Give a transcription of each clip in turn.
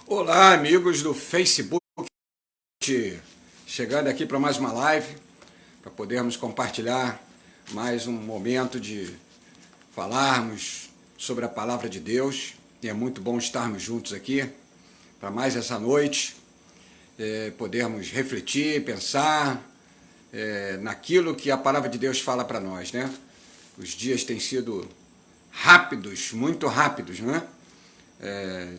Olá, amigos do Facebook, chegando aqui para mais uma live, para podermos compartilhar mais um momento de falarmos sobre a palavra de Deus. E é muito bom estarmos juntos aqui para mais essa noite, podermos refletir, pensar naquilo que a palavra de Deus fala para nós, né? Os dias têm sido rápidos, muito rápidos, né?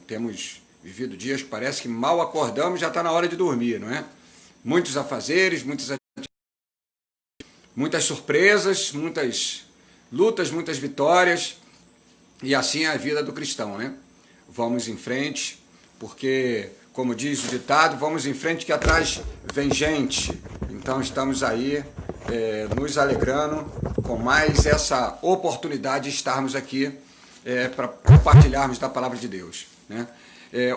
Temos vivido dias que parece que mal acordamos, já está na hora de dormir, não é? Muitos afazeres, muitas surpresas, muitas lutas, muitas vitórias, e assim é a vida do cristão, né? Vamos em frente, porque, como diz o ditado, vamos em frente que atrás vem gente. Então estamos aí nos alegrando com mais essa oportunidade de estarmos aqui para compartilharmos da palavra de Deus, né?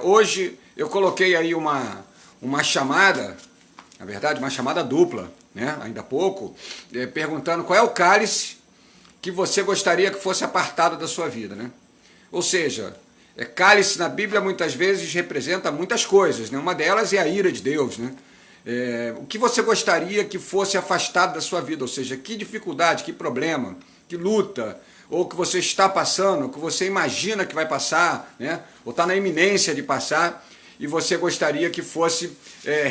Hoje eu coloquei aí uma chamada, na verdade uma chamada dupla, né? Ainda há pouco, perguntando qual é o cálice que você gostaria que fosse apartado da sua vida, né? Ou seja, cálice na Bíblia muitas vezes representa muitas coisas, né? Uma delas é a ira de Deus, né? O que você gostaria que fosse afastado da sua vida, ou seja, que dificuldade, que problema, que luta, ou que você está passando, ou que você imagina que vai passar, né? Ou está na iminência de passar, e você gostaria que fosse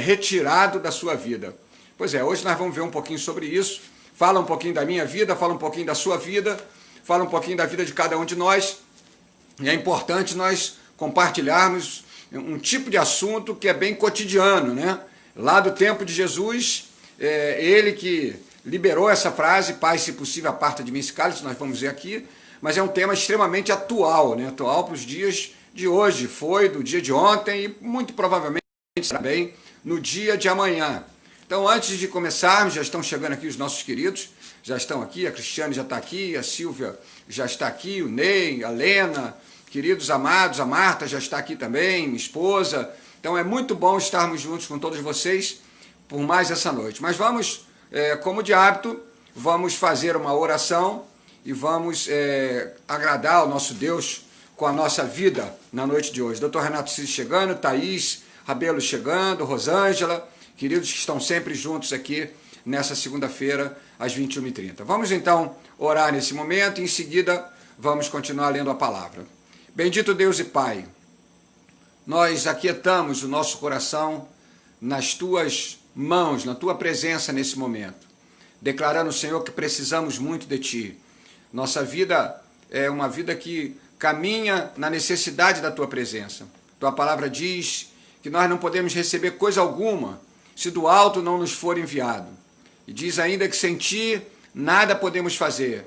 retirado da sua vida. Pois é, hoje nós vamos ver um pouquinho sobre isso, fala um pouquinho da minha vida, fala um pouquinho da sua vida, fala um pouquinho da vida de cada um de nós, e é importante nós compartilharmos um tipo de assunto que é bem cotidiano, né? Lá do tempo de Jesus, ele que liberou essa frase, Pai, se possível, aparta de mim esse cálice, nós vamos ver aqui, mas é um tema extremamente atual, né? Atual para os dias de hoje, foi do dia de ontem e muito provavelmente também no dia de amanhã. Então, antes de começarmos, já estão chegando aqui os nossos queridos, já estão aqui, a Cristiane já está aqui, a Silvia já está aqui, o Ney, a Lena, queridos amados, a Marta já está aqui também, minha esposa. Então, é muito bom estarmos juntos com todos vocês por mais essa noite. Mas vamos... como de hábito, vamos fazer uma oração e vamos agradar ao nosso Deus com a nossa vida na noite de hoje. Dr. Renato Cis chegando, Thaís Rabelo chegando, Rosângela, queridos que estão sempre juntos aqui nessa segunda-feira, às 21h30. Vamos então orar nesse momento e em seguida vamos continuar lendo a palavra. Bendito Deus e Pai, nós aquietamos o nosso coração nas Tuas mãos, na Tua presença nesse momento, declarando, Senhor, que precisamos muito de Ti. Nossa vida é uma vida que caminha na necessidade da Tua presença. Tua palavra diz que nós não podemos receber coisa alguma se do alto não nos for enviado. E diz ainda que sem Ti nada podemos fazer.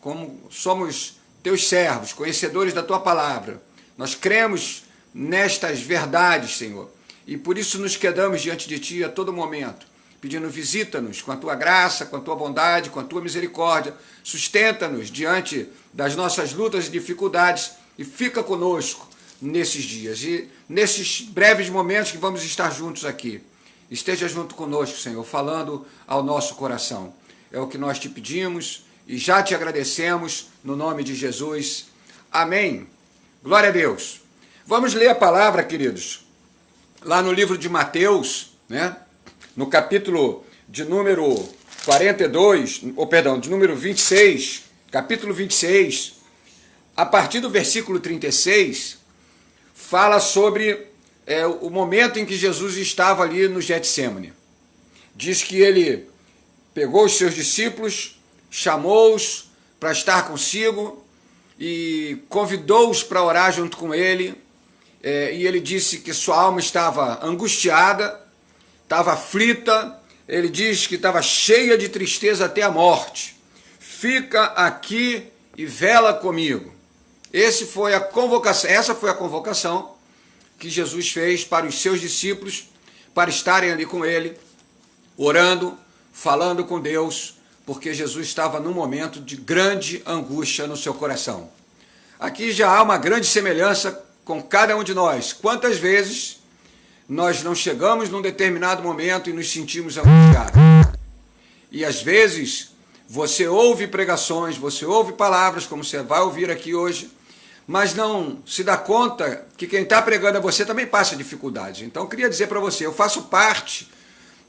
Como somos Teus servos, conhecedores da Tua palavra, nós cremos nestas verdades, Senhor, e por isso nos quedamos diante de Ti a todo momento, pedindo visita-nos com a Tua graça, com a Tua bondade, com a Tua misericórdia, sustenta-nos diante das nossas lutas e dificuldades e fica conosco nesses dias e nesses breves momentos que vamos estar juntos aqui. Esteja junto conosco, Senhor, falando ao nosso coração. É o que nós Te pedimos e já Te agradecemos no nome de Jesus. Amém. Glória a Deus. Vamos ler a palavra, queridos, lá no livro de Mateus, né? No capítulo de número 42, de número 26, capítulo 26, a partir do versículo 36, fala sobre o momento em que Jesus estava ali no Getsêmani. Diz que ele pegou os seus discípulos, chamou-os para estar consigo e convidou-os para orar junto com ele. E ele disse que sua alma estava angustiada, estava aflita, ele diz que estava cheia de tristeza até a morte. Fica aqui e vela comigo. Essa foi a convocação que Jesus fez para os seus discípulos, para estarem ali com ele, orando, falando com Deus, porque Jesus estava num momento de grande angústia no seu coração. Aqui já há uma grande semelhança com cada um de nós. Quantas vezes nós não chegamos num determinado momento e nos sentimos angustiados? E às vezes você ouve pregações, você ouve palavras, como você vai ouvir aqui hoje, mas não se dá conta que quem está pregando a você também passa dificuldades. Então eu queria dizer para você, eu faço parte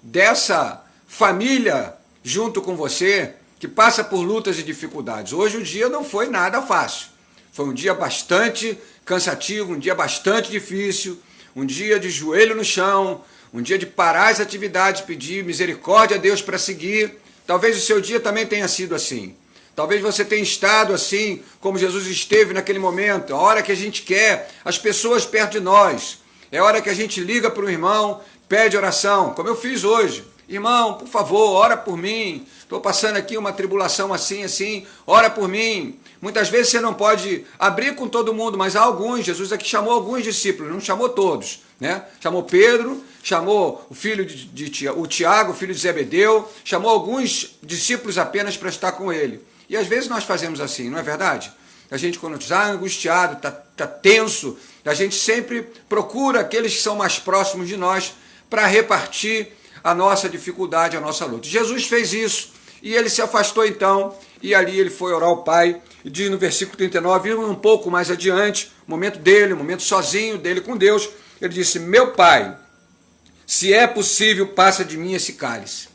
dessa família junto com você que passa por lutas e dificuldades. Hoje o dia não foi nada fácil. Foi um dia bastante cansativo, um dia bastante difícil, um dia de joelho no chão, um dia de parar as atividades, pedir misericórdia a Deus para seguir. Talvez o seu dia também tenha sido assim. Talvez você tenha estado assim, como Jesus esteve naquele momento, a hora que a gente quer as pessoas perto de nós. É a hora que a gente liga para o irmão, pede oração, como eu fiz hoje. Irmão, por favor, ora por mim. Estou passando aqui uma tribulação assim, ora por mim. Muitas vezes você não pode abrir com todo mundo, mas há alguns, Jesus aqui chamou alguns discípulos, não chamou todos, né? Chamou Pedro, chamou o filho o Tiago, filho de Zebedeu, chamou alguns discípulos apenas para estar com ele. E às vezes nós fazemos assim, não é verdade? A gente, quando está angustiado, está tenso, a gente sempre procura aqueles que são mais próximos de nós para repartir a nossa dificuldade, a nossa luta. Jesus fez isso e ele se afastou então e ali ele foi orar ao Pai e diz no versículo 39, um pouco mais adiante, o momento dele, o momento sozinho dele com Deus, ele disse, meu Pai, se é possível, passa de mim esse cálice.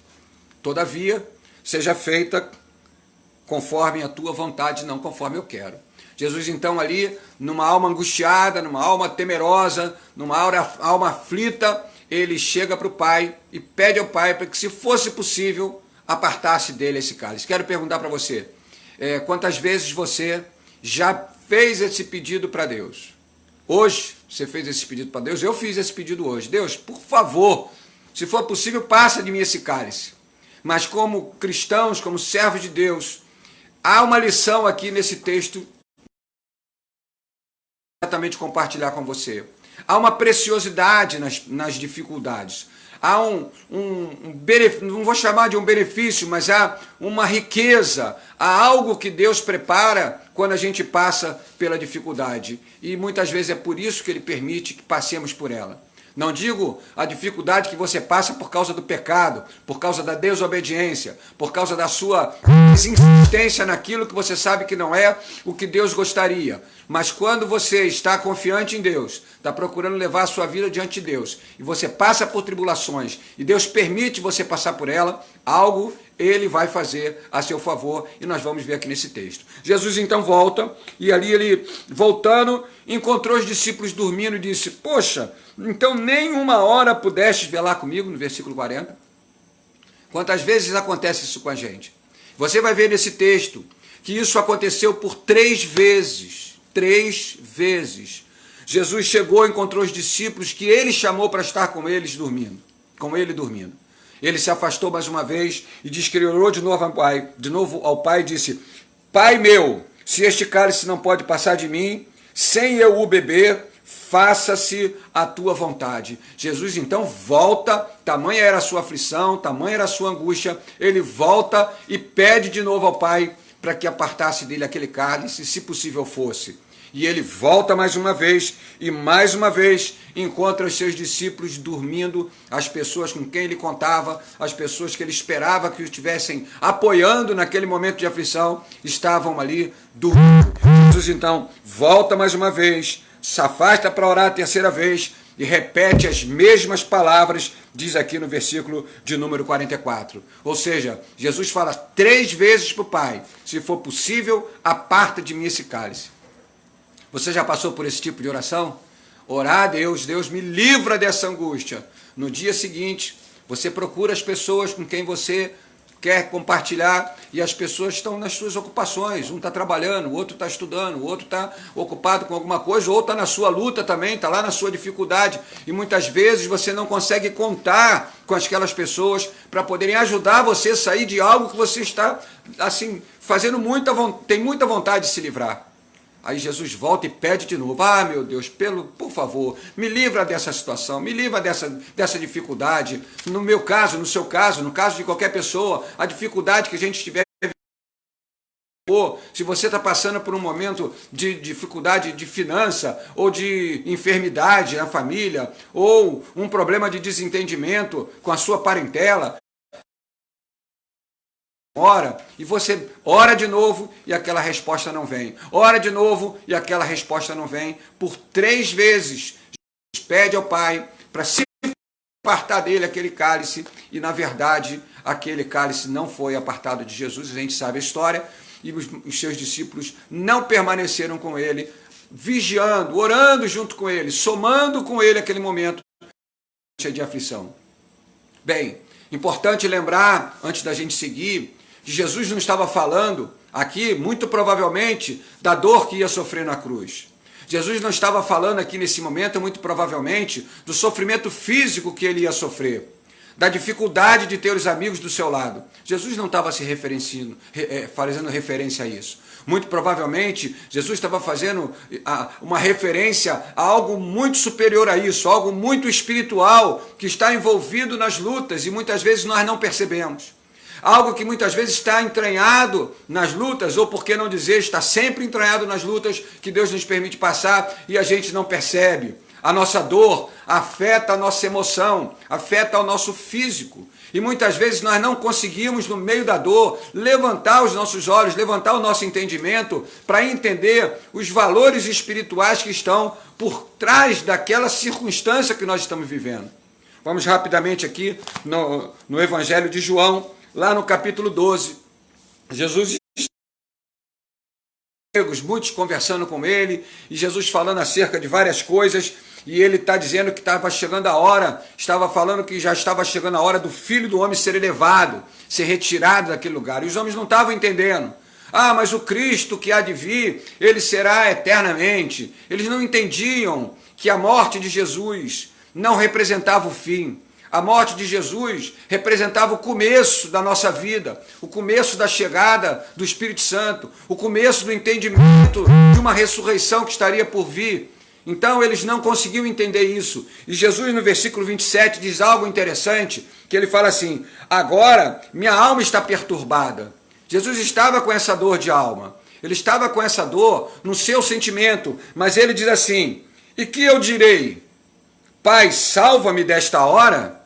Todavia, seja feita conforme a tua vontade, não conforme eu quero. Jesus então ali, numa alma angustiada, numa alma temerosa, numa alma aflita, ele chega para o Pai e pede ao Pai para que, se fosse possível, apartasse dele esse cálice. Quero perguntar para você, quantas vezes você já fez esse pedido para Deus? Hoje, você fez esse pedido para Deus? Eu fiz esse pedido hoje. Deus, por favor, se for possível, passa de mim esse cálice. Mas como cristãos, como servos de Deus, há uma lição aqui nesse texto exatamente compartilhar com você. Há uma preciosidade nas dificuldades. Há não vou chamar de um benefício, mas há uma riqueza, há algo que Deus prepara quando a gente passa pela dificuldade. E muitas vezes é por isso que Ele permite que passemos por ela. Não digo a dificuldade que você passa por causa do pecado, por causa da desobediência, por causa da sua insistência naquilo que você sabe que não é o que Deus gostaria. Mas quando você está confiante em Deus, está procurando levar a sua vida diante de Deus, e você passa por tribulações, e Deus permite você passar por ela, algo Ele vai fazer a seu favor, e nós vamos ver aqui nesse texto. Jesus então volta, e ali ele, voltando, encontrou os discípulos dormindo e disse, poxa, então nem uma hora pudestes velar comigo, no versículo 40. Quantas vezes acontece isso com a gente? Você vai ver nesse texto que isso aconteceu por 3 vezes. 3 vezes. Jesus chegou e encontrou os discípulos que ele chamou para estar com ele dormindo. Ele se afastou mais uma vez e diz que ele orou de novo ao Pai e disse, Pai meu, se este cálice não pode passar de mim, sem eu o beber, faça-se a tua vontade. Jesus então volta, tamanha era a sua aflição, tamanha era a sua angústia, ele volta e pede de novo ao Pai para que apartasse dele aquele cálice, se possível fosse. E ele volta mais uma vez, e mais uma vez encontra os seus discípulos dormindo, as pessoas com quem ele contava, as pessoas que ele esperava que o estivessem apoiando naquele momento de aflição, estavam ali dormindo. Jesus então volta mais uma vez, se afasta para orar a 3ª vez, e repete as mesmas palavras, diz aqui no versículo de número 44. Ou seja, Jesus fala 3 vezes para o Pai, se for possível, aparta de mim esse cálice. Você já passou por esse tipo de oração? Orar a Deus, Deus me livra dessa angústia. No dia seguinte, você procura as pessoas com quem você quer compartilhar, e as pessoas estão nas suas ocupações. Um está trabalhando, o outro está estudando, o outro está ocupado com alguma coisa, ou está na sua luta também, está lá na sua dificuldade. E muitas vezes você não consegue contar com aquelas pessoas para poderem ajudar você a sair de algo que você está assim fazendo tem muita vontade de se livrar. Aí Jesus volta e pede de novo, meu Deus, por favor, me livra dessa situação, me livra dessa dificuldade. No meu caso, no seu caso, no caso de qualquer pessoa, a dificuldade que a gente tiver. Se você está passando por um momento de dificuldade de finança, ou de enfermidade na família, ou um problema de desentendimento com a sua parentela, ora, e você ora de novo e aquela resposta não vem. Ora de novo e aquela resposta não vem. Por 3 vezes, Jesus pede ao Pai para se apartar dele aquele cálice, e na verdade aquele cálice não foi apartado de Jesus, a gente sabe a história, e os seus discípulos não permaneceram com ele, vigiando, orando junto com ele, somando com ele aquele momento de aflição. Bem, importante lembrar, antes da gente seguir, que Jesus não estava falando aqui, muito provavelmente, da dor que ia sofrer na cruz. Jesus não estava falando aqui nesse momento, muito provavelmente, do sofrimento físico que ele ia sofrer, da dificuldade de ter os amigos do seu lado. Jesus não estava se referenciando, fazendo referência a isso. Muito provavelmente, Jesus estava fazendo uma referência a algo muito superior a isso, algo muito espiritual, que está envolvido nas lutas e muitas vezes nós não percebemos. Algo que muitas vezes está entranhado nas lutas, ou por que não dizer, está sempre entranhado nas lutas que Deus nos permite passar e a gente não percebe. A nossa dor afeta a nossa emoção, afeta o nosso físico. E muitas vezes nós não conseguimos, no meio da dor, levantar os nossos olhos, levantar o nosso entendimento para entender os valores espirituais que estão por trás daquela circunstância que nós estamos vivendo. Vamos rapidamente aqui no Evangelho de João, lá no capítulo 12, Jesus, muitos conversando com ele, e Jesus falando acerca de várias coisas, e ele está dizendo que estava chegando a hora, estava falando que já estava chegando a hora do Filho do Homem ser elevado, ser retirado daquele lugar, e os homens não estavam entendendo. Ah, mas o Cristo que há de vir, ele será eternamente. Eles não entendiam que a morte de Jesus não representava o fim. A morte de Jesus representava o começo da nossa vida, o começo da chegada do Espírito Santo, o começo do entendimento de uma ressurreição que estaria por vir. Então eles não conseguiam entender isso. E Jesus no versículo 27 diz algo interessante, que ele fala assim: agora minha alma está perturbada. Jesus estava com essa dor de alma, ele estava com essa dor no seu sentimento, mas ele diz assim: e que eu direi? Pai, salva-me desta hora?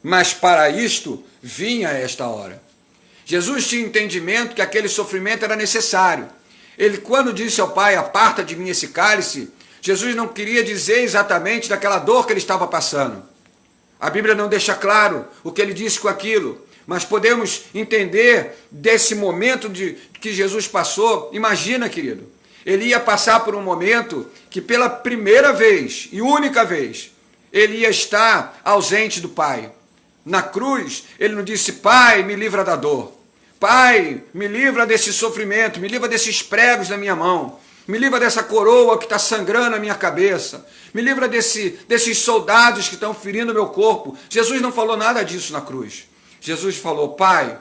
Mas para isto vinha esta hora. Jesus tinha entendimento que aquele sofrimento era necessário. Ele, quando disse ao Pai, aparta de mim esse cálice, Jesus não queria dizer exatamente daquela dor que ele estava passando. A Bíblia não deixa claro o que ele disse com aquilo, mas podemos entender desse momento que Jesus passou. Imagina, querido, ele ia passar por um momento que pela primeira vez e única vez, ele ia estar ausente do Pai. Na cruz, ele não disse: Pai, me livra da dor. Pai, me livra desse sofrimento, me livra desses pregos na minha mão. Me livra dessa coroa que está sangrando a minha cabeça. Me livra desses soldados que estão ferindo o meu corpo. Jesus não falou nada disso na cruz. Jesus falou: Pai,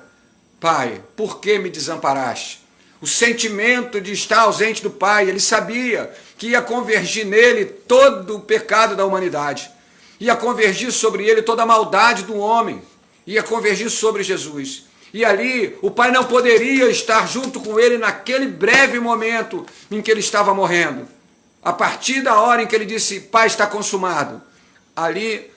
Pai, por que me desamparaste? O sentimento de estar ausente do Pai, ele sabia que ia convergir nele todo o pecado da humanidade. Ia convergir sobre ele toda a maldade do homem, ia convergir sobre Jesus. E ali o Pai não poderia estar junto com ele naquele breve momento em que ele estava morrendo. A partir da hora em que ele disse: Pai, está consumado, ali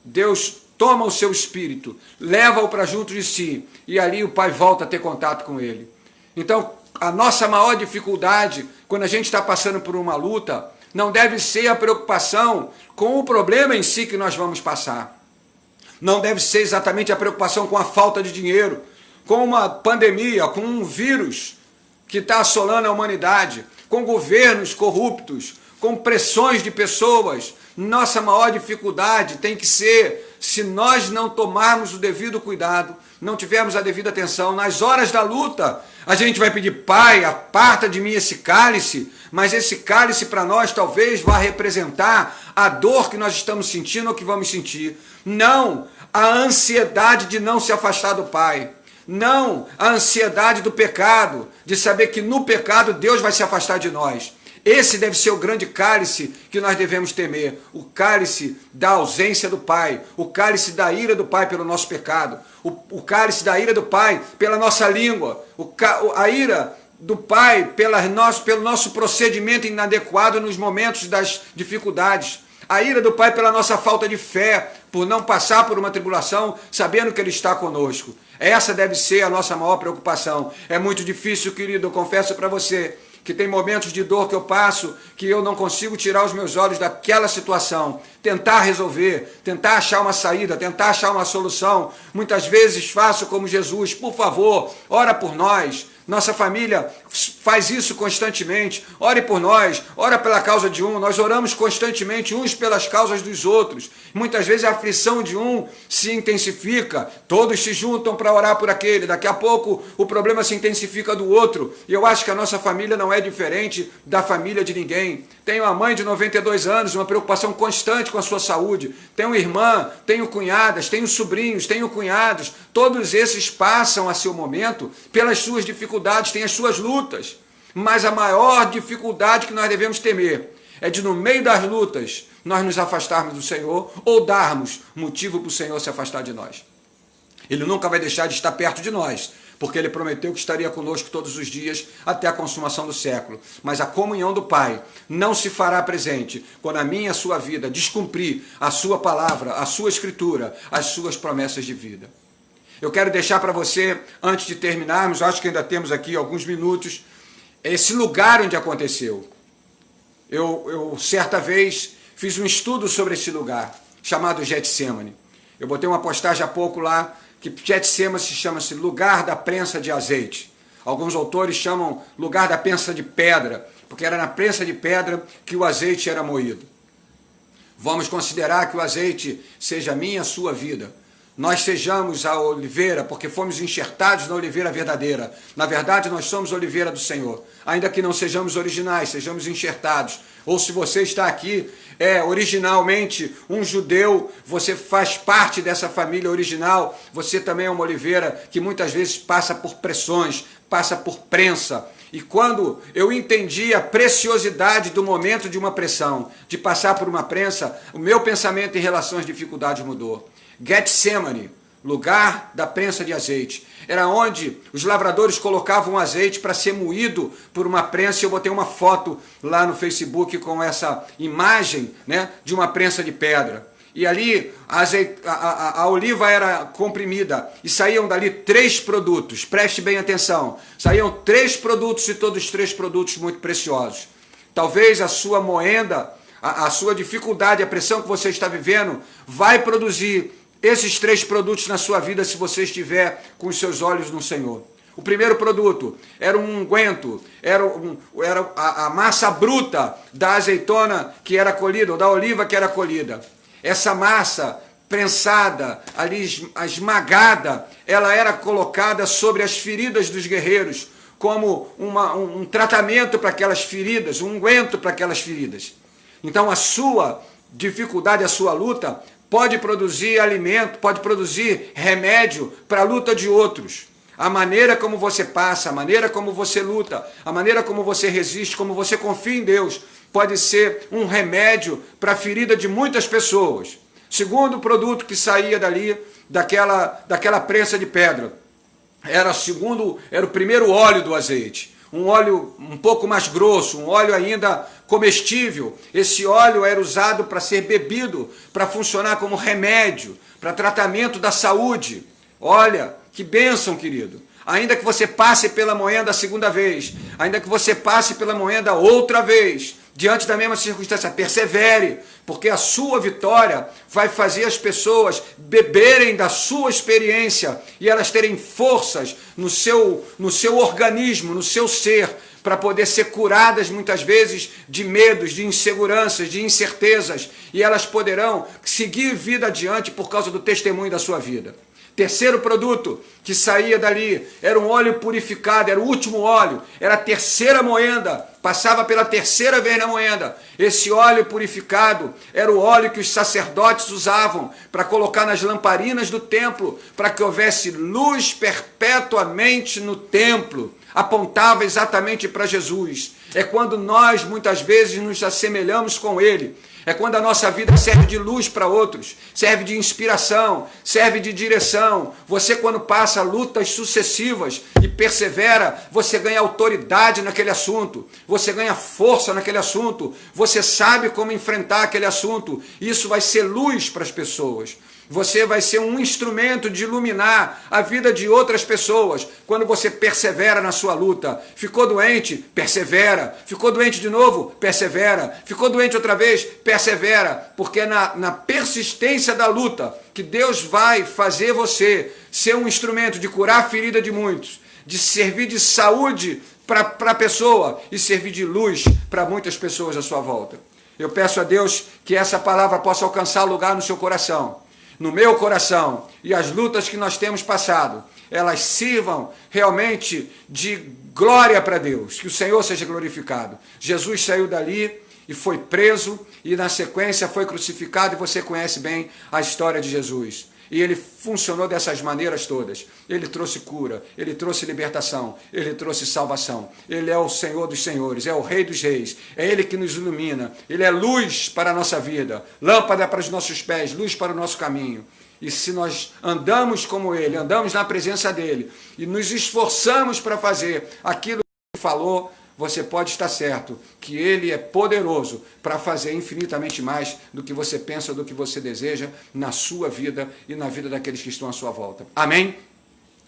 Deus toma o seu espírito, leva-o para junto de si, e ali o Pai volta a ter contato com ele. Então, a nossa maior dificuldade, quando a gente está passando por uma luta, não deve ser a preocupação com o problema em si que nós vamos passar. Não deve ser exatamente a preocupação com a falta de dinheiro, com uma pandemia, com um vírus que está assolando a humanidade, com governos corruptos, com pressões de pessoas. Nossa maior dificuldade tem que ser, se nós não tomarmos o devido cuidado, não tivermos a devida atenção, nas horas da luta, a gente vai pedir: Pai, aparta de mim esse cálice, mas esse cálice para nós talvez vá representar a dor que nós estamos sentindo ou que vamos sentir. Não a ansiedade de não se afastar do Pai. Não a ansiedade do pecado, de saber que no pecado Deus vai se afastar de nós. Esse deve ser o grande cálice que nós devemos temer, o cálice da ausência do Pai, o cálice da ira do Pai pelo nosso pecado, o cálice da ira do Pai pela nossa língua, a ira do Pai pelo nosso procedimento inadequado nos momentos das dificuldades, A ira do Pai pela nossa falta de fé, por não passar por uma tribulação, sabendo que Ele está conosco. Essa deve ser a nossa maior preocupação. É muito difícil, querido, eu confesso para você, que tem momentos de dor que eu passo, que eu não consigo tirar os meus olhos daquela situação, tentar resolver, tentar achar uma saída, tentar achar uma solução. Muitas vezes faço como Jesus: por favor, ora por nós. Nossa família faz isso constantemente. Ore por nós, ora pela causa de um. Nós oramos constantemente uns pelas causas dos outros. Muitas vezes a aflição de um se intensifica, todos se juntam para orar por aquele. Daqui a pouco o problema se intensifica do outro. E eu acho que a nossa família não é diferente da família de ninguém. Tenho uma mãe de 92 anos, uma preocupação constante com a sua saúde. Tenho irmã, tenho cunhadas, tenho sobrinhos, tenho cunhados. Todos esses passam a seu momento pelas suas dificuldades, têm as suas lutas. Mas a maior dificuldade que nós devemos temer é de, no meio das lutas, nós nos afastarmos do Senhor ou darmos motivo para o Senhor se afastar de nós. Ele nunca vai deixar de estar perto de nós, porque Ele prometeu que estaria conosco todos os dias até a consumação do século. Mas a comunhão do Pai não se fará presente quando a minha e a sua vida descumprir a sua palavra, a sua escritura, as suas promessas de vida. Eu quero deixar para você, antes de terminarmos, acho que ainda temos aqui alguns minutos, esse lugar onde aconteceu. Eu certa vez fiz um estudo sobre esse lugar, chamado Getsemane. Eu botei uma postagem há pouco lá, que Getsemane chama-se lugar da prensa de azeite. Alguns autores chamam lugar da prensa de pedra, porque era na prensa de pedra que o azeite era moído. Vamos considerar que o azeite seja a minha e a sua vida. Nós sejamos a oliveira, porque fomos enxertados na oliveira verdadeira. Na verdade, nós somos oliveira do Senhor. Ainda que não sejamos originais, sejamos enxertados. Ou se você está aqui, originalmente um judeu, você faz parte dessa família original, você também é uma oliveira que muitas vezes passa por pressões, passa por prensa. E quando eu entendi a preciosidade do momento de uma pressão, de passar por uma prensa, o meu pensamento em relação às dificuldades mudou. Getsemane, lugar da prensa de azeite, era onde os lavradores colocavam azeite para ser moído por uma prensa. Eu botei uma foto lá no Facebook com essa imagem, né, de uma prensa de pedra. E ali a oliva era comprimida e saíam dali 3 produtos, preste bem atenção, saíam 3 produtos e todos 3 produtos muito preciosos. Talvez a sua moenda, a sua dificuldade, a pressão que você está vivendo, vai produzir esses 3 produtos na sua vida se você estiver com os seus olhos no Senhor. O primeiro produto era um unguento, era a massa bruta da azeitona que era colhida, ou da oliva que era colhida. Essa massa prensada, ali esmagada, ela era colocada sobre as feridas dos guerreiros, como um tratamento para aquelas feridas, um unguento para aquelas feridas. Então a sua dificuldade, a sua luta, pode produzir alimento, pode produzir remédio para a luta de outros. A maneira como você passa, a maneira como você luta, a maneira como você resiste, como você confia em Deus, pode ser um remédio para a ferida de muitas pessoas. Segundo produto que saía dali, daquela prensa de pedra, era o primeiro óleo do azeite. Um óleo um pouco mais grosso, um óleo ainda comestível. Esse óleo era usado para ser bebido, para funcionar como remédio, para tratamento da saúde. Olha, que bênção, querido. Ainda que você passe pela moenda a segunda vez, ainda que você passe pela moenda outra vez, diante da mesma circunstância, persevere, porque a sua vitória vai fazer as pessoas beberem da sua experiência e elas terem forças no seu organismo, no seu ser, para poder ser curadas muitas vezes de medos, de inseguranças, de incertezas, e elas poderão seguir vida adiante por causa do testemunho da sua vida. Terceiro produto que saía dali era um óleo purificado, era o último óleo, era a terceira moenda, passava pela terceira vez na moenda. Esse óleo purificado era o óleo que os sacerdotes usavam para colocar nas lamparinas do templo, para que houvesse luz perpetuamente no templo. Apontava exatamente para Jesus. É quando nós, muitas vezes, nos assemelhamos com Ele. É quando a nossa vida serve de luz para outros, serve de inspiração, serve de direção. Você, quando passa lutas sucessivas e persevera, você ganha autoridade naquele assunto, você ganha força naquele assunto, você sabe como enfrentar aquele assunto. Isso vai ser luz para as pessoas. Você vai ser um instrumento de iluminar a vida de outras pessoas quando você persevera na sua luta. Ficou doente? Persevera. Ficou doente de novo? Persevera. Ficou doente outra vez? Persevera. Porque é na persistência da luta que Deus vai fazer você ser um instrumento de curar a ferida de muitos, de servir de saúde para a pessoa e servir de luz para muitas pessoas à sua volta. Eu peço a Deus que essa palavra possa alcançar lugar no seu coração, no meu coração, e as lutas que nós temos passado, elas sirvam realmente de glória para Deus, que o Senhor seja glorificado. Jesus saiu dali e foi preso, e na sequência foi crucificado, e você conhece bem a história de Jesus. E ele funcionou dessas maneiras todas. Ele trouxe cura, ele trouxe libertação, ele trouxe salvação. Ele é o Senhor dos senhores, é o Rei dos reis. É ele que nos ilumina. Ele é luz para a nossa vida, lâmpada para os nossos pés, luz para o nosso caminho. E se nós andamos como ele, andamos na presença dele e nos esforçamos para fazer aquilo que ele falou, você pode estar certo que Ele é poderoso para fazer infinitamente mais do que você pensa, do que você deseja na sua vida e na vida daqueles que estão à sua volta. Amém?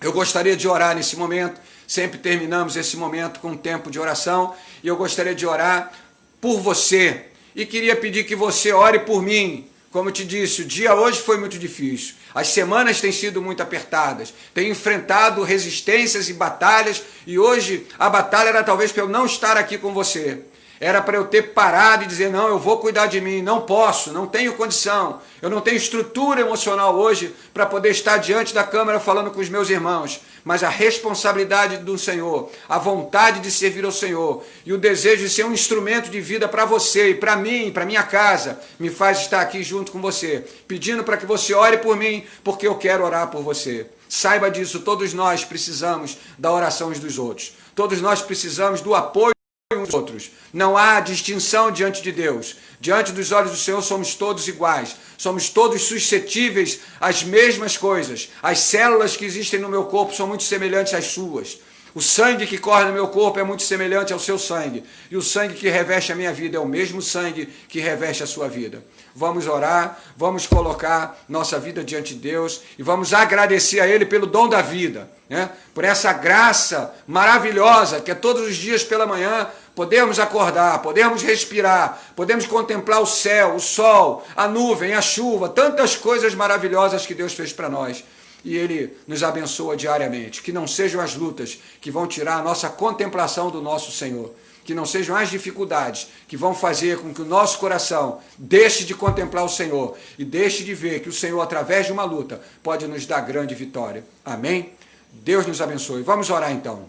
Eu gostaria de orar nesse momento, sempre terminamos esse momento com um tempo de oração, e eu gostaria de orar por você, e queria pedir que você ore por mim. Como eu te disse, o dia hoje foi muito difícil. As semanas têm sido muito apertadas. Tenho enfrentado resistências e batalhas. E hoje a batalha era talvez para eu não estar aqui com você. Era para eu ter parado e dizer, não, eu vou cuidar de mim. Não posso, não tenho condição. Eu não tenho estrutura emocional hoje para poder estar diante da câmera falando com os meus irmãos. Mas a responsabilidade do Senhor, a vontade de servir ao Senhor e o desejo de ser um instrumento de vida para você e para mim, para minha casa, me faz estar aqui junto com você, pedindo para que você ore por mim, porque eu quero orar por você. Saiba disso, todos nós precisamos da oração uns dos outros. Todos nós precisamos do apoio uns dos outros. Não há distinção diante de Deus. Diante dos olhos do Senhor somos todos iguais. Somos todos suscetíveis às mesmas coisas. As células que existem no meu corpo são muito semelhantes às suas. O sangue que corre no meu corpo é muito semelhante ao seu sangue. E o sangue que reveste a minha vida é o mesmo sangue que reveste a sua vida. Vamos orar, vamos colocar nossa vida diante de Deus e vamos agradecer a Ele pelo dom da vida, né? Por essa graça maravilhosa que é todos os dias pela manhã podemos acordar, podemos respirar, podemos contemplar o céu, o sol, a nuvem, a chuva, tantas coisas maravilhosas que Deus fez para nós. E Ele nos abençoa diariamente. Que não sejam as lutas que vão tirar a nossa contemplação do nosso Senhor. Que não sejam as dificuldades que vão fazer com que o nosso coração deixe de contemplar o Senhor e deixe de ver que o Senhor, através de uma luta, pode nos dar grande vitória. Amém? Deus nos abençoe. Vamos orar então.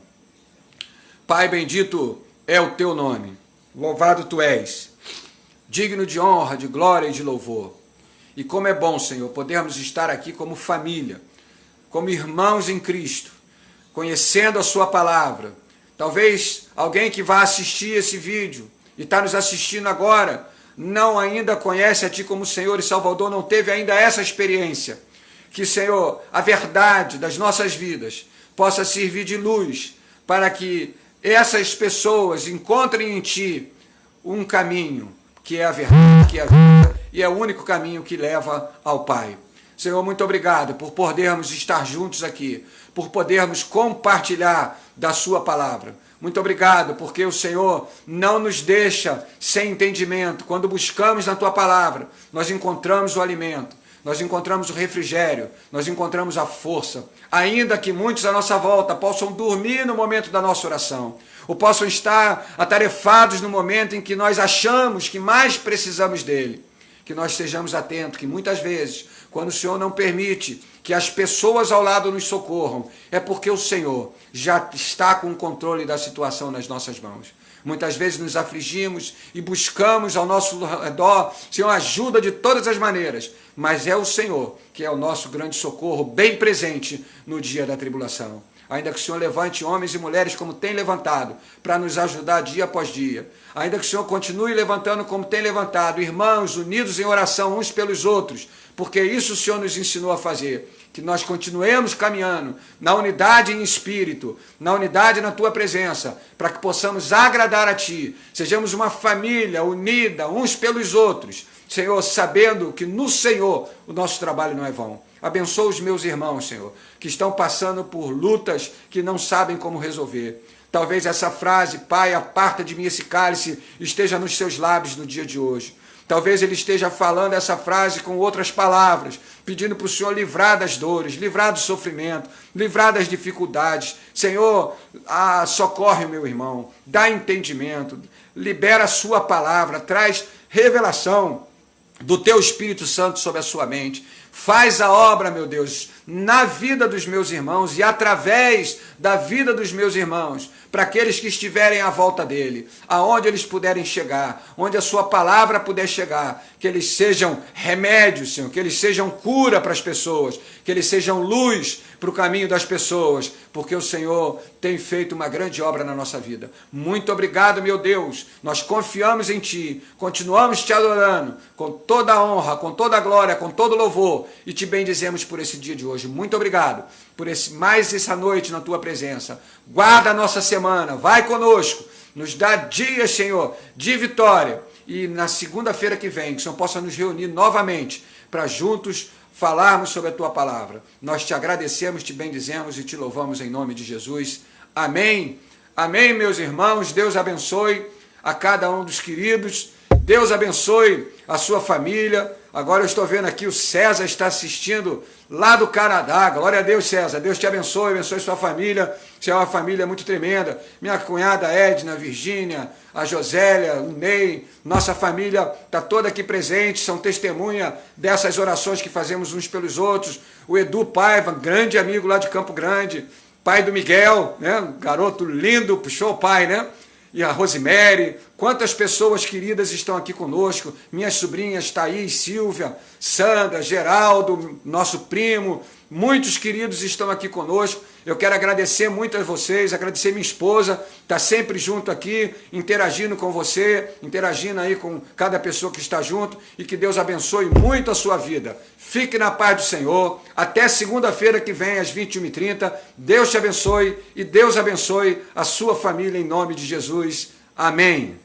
Pai bendito é o teu nome. Louvado tu és. Digno de honra, de glória e de louvor. E como é bom, Senhor, podermos estar aqui como família, como irmãos em Cristo, conhecendo a sua palavra. Talvez alguém que vá assistir esse vídeo e está nos assistindo agora, não ainda conhece a Ti como Senhor e Salvador, não teve ainda essa experiência. Que, Senhor, a verdade das nossas vidas possa servir de luz para que essas pessoas encontrem em Ti um caminho que é a verdade, que é a vida, e é o único caminho que leva ao Pai. Senhor, muito obrigado por podermos estar juntos aqui, por podermos compartilhar da sua palavra. Muito obrigado, porque o Senhor não nos deixa sem entendimento. Quando buscamos na tua palavra, nós encontramos o alimento, nós encontramos o refrigério, nós encontramos a força. Ainda que muitos à nossa volta possam dormir no momento da nossa oração, ou possam estar atarefados no momento em que nós achamos que mais precisamos dele. Que nós estejamos atentos, que muitas vezes, quando o Senhor não permite que as pessoas ao lado nos socorram, é porque o Senhor já está com o controle da situação nas nossas mãos. Muitas vezes nos afligimos e buscamos ao nosso redor, Senhor, ajuda de todas as maneiras, mas é o Senhor que é o nosso grande socorro, bem presente no dia da tribulação. Ainda que o Senhor levante homens e mulheres como tem levantado, para nos ajudar dia após dia. Ainda que o Senhor continue levantando como tem levantado, irmãos unidos em oração uns pelos outros, porque isso o Senhor nos ensinou a fazer. Que nós continuemos caminhando na unidade em espírito, na unidade na Tua presença, para que possamos agradar a Ti. Sejamos uma família unida uns pelos outros, Senhor, sabendo que no Senhor o nosso trabalho não é vão. Abençoa os meus irmãos, Senhor, que estão passando por lutas que não sabem como resolver. Talvez essa frase, Pai, aparta de mim esse cálice, esteja nos seus lábios no dia de hoje. Talvez ele esteja falando essa frase com outras palavras, pedindo para o Senhor livrar das dores, livrar do sofrimento, livrar das dificuldades. Senhor, socorre o meu irmão, dá entendimento, libera a sua palavra, traz revelação do Teu Espírito Santo sobre a sua mente. Faz a obra, meu Deus, na vida dos meus irmãos e através da vida dos meus irmãos, para aqueles que estiverem à volta dele, aonde eles puderem chegar, onde a sua palavra puder chegar, que eles sejam remédios, Senhor, que eles sejam cura para as pessoas, que eles sejam luz para o caminho das pessoas, porque o Senhor tem feito uma grande obra na nossa vida. Muito obrigado, meu Deus, nós confiamos em Ti, continuamos Te adorando, com toda a honra, com toda a glória, com todo o louvor, e Te bendizemos por esse dia de hoje. Muito obrigado por mais essa noite na Tua presença. Guarda a nossa semana, vai conosco, nos dá dias, Senhor, de vitória, e na segunda-feira que vem, que o Senhor possa nos reunir novamente, para juntos falarmos sobre a Tua palavra. Nós Te agradecemos, Te bendizemos e Te louvamos em nome de Jesus. Amém. Amém, meus irmãos. Deus abençoe a cada um dos queridos. Deus abençoe a sua família. Agora eu estou vendo aqui, o César está assistindo lá do Canadá. Glória a Deus, César. Deus te abençoe, abençoe sua família. Você é uma família muito tremenda. Minha cunhada Edna, a Virgínia, a Josélia, o Ney, nossa família está toda aqui presente, são testemunha dessas orações que fazemos uns pelos outros. O Edu Paiva, grande amigo lá de Campo Grande, pai do Miguel, né? Um garoto lindo, puxou o pai, né? E a Rosemary, quantas pessoas queridas estão aqui conosco, minhas sobrinhas Thaís, Silvia, Sandra, Geraldo, nosso primo, muitos queridos estão aqui conosco. Eu quero agradecer muito a vocês, agradecer minha esposa, está sempre junto aqui, interagindo com você, interagindo aí com cada pessoa que está junto, e que Deus abençoe muito a sua vida. Fique na paz do Senhor, até segunda-feira que vem às 21h30, Deus te abençoe e Deus abençoe a sua família em nome de Jesus. Amém.